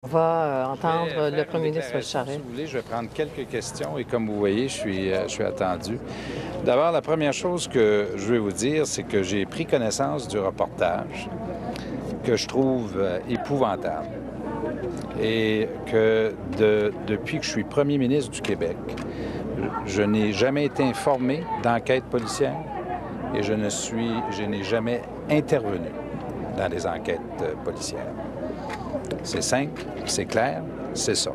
On va entendre le premier ministre Charest. Si vous voulez, je vais prendre quelques questions et comme vous voyez, je suis attendu. D'abord, la première chose que je vais vous dire, c'est que j'ai pris connaissance du reportage que je trouve épouvantable et que depuis que je suis premier ministre du Québec, je n'ai jamais été informé d'enquête policière et je n'ai jamais intervenu dans des enquêtes policières. C'est simple, c'est clair, c'est ça.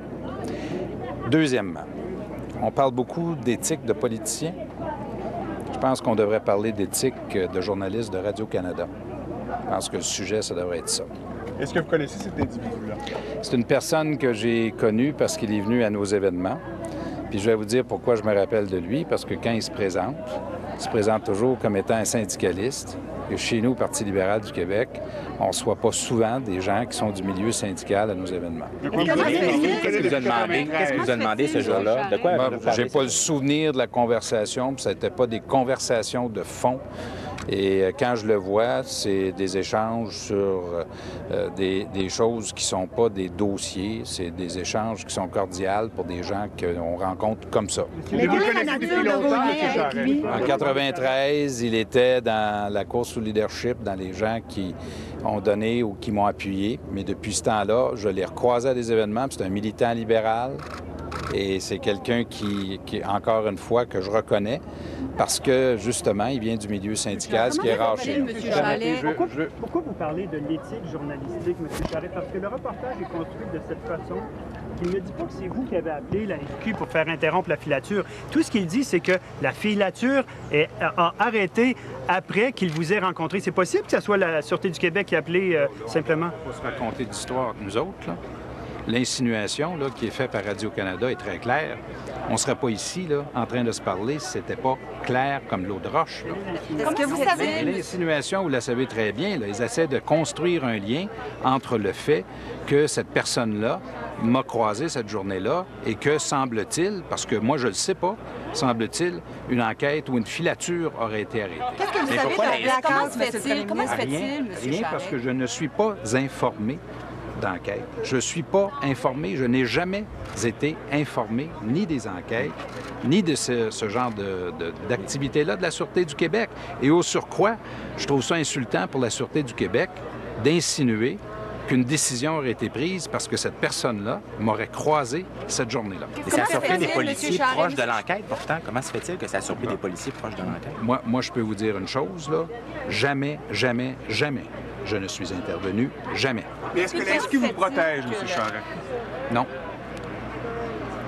Deuxièmement, on parle beaucoup d'éthique de politiciens. Je pense qu'on devrait parler d'éthique de journalistes de Radio-Canada. Je pense que le sujet, ça devrait être ça. Est-ce que vous connaissez cet individu-là? C'est une personne que j'ai connue parce qu'il est venu à nos événements. Puis je vais vous dire pourquoi je me rappelle de lui, parce que quand il se présente toujours comme étant un syndicaliste. Et chez nous, au Parti libéral du Québec, on ne reçoit pas souvent des gens qui sont du milieu syndical à nos événements. Qu'est-ce qu'il vous a demandé ce jour-là? De quoi je n'ai pas le souvenir de la conversation, puis ça n'était pas des conversations de fond. Et quand je le vois, c'est des échanges sur des choses qui ne sont pas des dossiers, c'est des échanges qui sont cordiales pour des gens qu'on rencontre comme ça. Mais vous le connaissez depuis longtemps, M. Charest? En 1993, il était dans la course au leadership, dans les gens qui ont donné ou qui m'ont appuyé. Mais depuis ce temps-là, je l'ai recroisé à des événements, puis c'est un militant libéral. Et c'est quelqu'un qui, encore une fois, que je reconnais parce que, justement, il vient du milieu syndical, ce qui est rare chez nous. Pourquoi vous parlez de l'éthique journalistique, M. Charest? Parce que le reportage est construit de cette façon qu'il ne dit pas que c'est vous qui avez appelé la NQ pour faire interrompre la filature. Tout ce qu'il dit, c'est que la filature a arrêté après qu'il vous ait rencontré. C'est possible que ce soit la Sûreté du Québec qui a appelé simplement? On va se raconter d'histoire, nous autres, là. L'insinuation qui est faite par Radio-Canada est très claire. On ne serait pas ici là, en train de se parler si ce n'était pas clair comme l'eau de roche. Est-ce que vous savez? L'insinuation, vous la savez très bien, là, ils essaient de construire un lien entre le fait que cette personne-là m'a croisé cette journée-là et que, semble-t-il, parce que moi je ne le sais pas, semble-t-il, une enquête ou une filature aurait été arrêtée. Qu'est-ce que vous savez? Comment se fait-il? Comment se fait-il, M. Rien, parce que je ne suis pas informé d'enquête. Je ne suis pas informé, je n'ai jamais été informé ni des enquêtes, ni de ce genre d'activité-là de la Sûreté du Québec. Et au surcroît, je trouve ça insultant pour la Sûreté du Québec d'insinuer qu'une décision aurait été prise parce que cette personne-là m'aurait croisé cette journée-là. Et ça a surpris des policiers proches de l'enquête, pourtant. Comment se fait-il que ça a surpris des policiers proches de l'enquête? Moi, je peux vous dire une chose, là. Jamais, jamais, jamais, je ne suis intervenu. Jamais. Mais est-ce que l'INSQ vous protège, M. Charest? Non.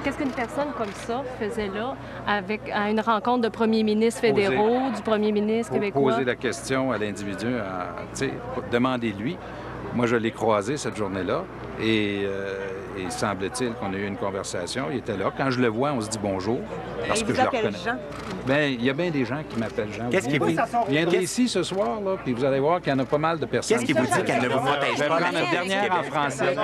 Qu'est-ce qu'une personne comme ça faisait là à une rencontre de premiers ministres fédéraux, du premier ministre québécois? Poser la question à l'individu, demandez-lui. Moi, je l'ai croisé cette journée-là et semble-t-il qu'on a eu une conversation. Il était là. Quand je le vois, on se dit bonjour parce que je le reconnais. Jean? Bien, il y a bien des gens qui m'appellent Jean. Qu'est-ce qui vous viendrez ici ce soir, là, puis vous allez voir qu'il y en a pas mal de personnes. Qu'est-ce qui vous dit qu'elle ne vous protège pas? La dernière en français.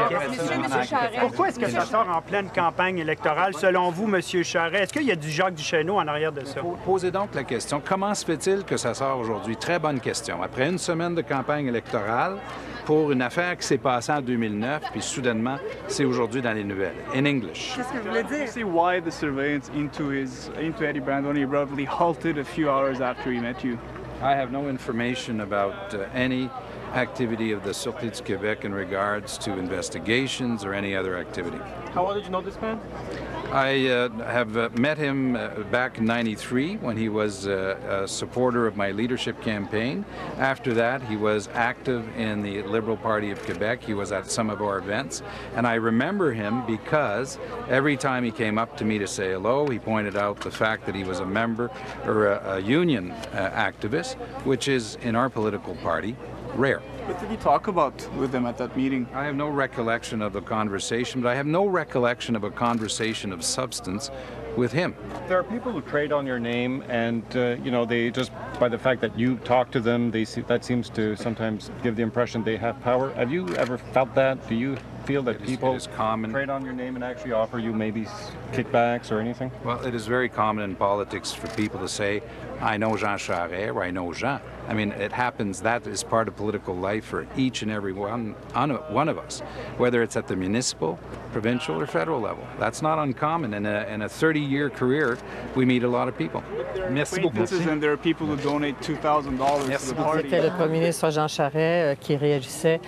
Pourquoi est-ce que ça sort en pleine campagne électorale, selon vous, M. Charest? Est-ce qu'il y a du Jacques Duchesneau en arrière de ça? Posez donc la question. Comment se fait-il que ça sort aujourd'hui? Très bonne question. Après une semaine de campagne électorale, pour une affaire qui s'est passée en 2009, puis soudainement, c'est aujourd'hui dans les nouvelles. In English. Qu'est-ce que vous voulez dire? See why the surveillance into Eddie Brand only abruptly halted a few hours after he met you? I have no information about any activity of the Sûreté du Québec in regards to investigations or any other activity. How well did you know this man? I have met him back in '93 when he was a supporter of my leadership campaign. After that, he was active in the Liberal Party of Quebec. He was at some of our events. And I remember him because every time he came up to me to say hello, he pointed out the fact that he was a member or a union activist, which is, in our political party, rare. What did you talk about with them at that meeting? I have no recollection of a conversation, but I have no recollection of a conversation of substance with him. There are people who trade on your name, and they just by the fact that you talk to them, that seems to sometimes give the impression they have power. Have you ever felt that? Do you feel that people trade on your name and actually offer you maybe kickbacks or anything? Well, it is very common in politics for people to say, "I know Jean Charest," or "I know Jean." I mean, it happens, that is part of political life for each and every one of us, whether it's at the municipal, provincial, or federal level. That's not uncommon. In a 30-year career, we meet a lot of people. Merci beaucoup. And there are people who donate $2,000 to the party. C'était le premier ministre Jean Charest qui réagissait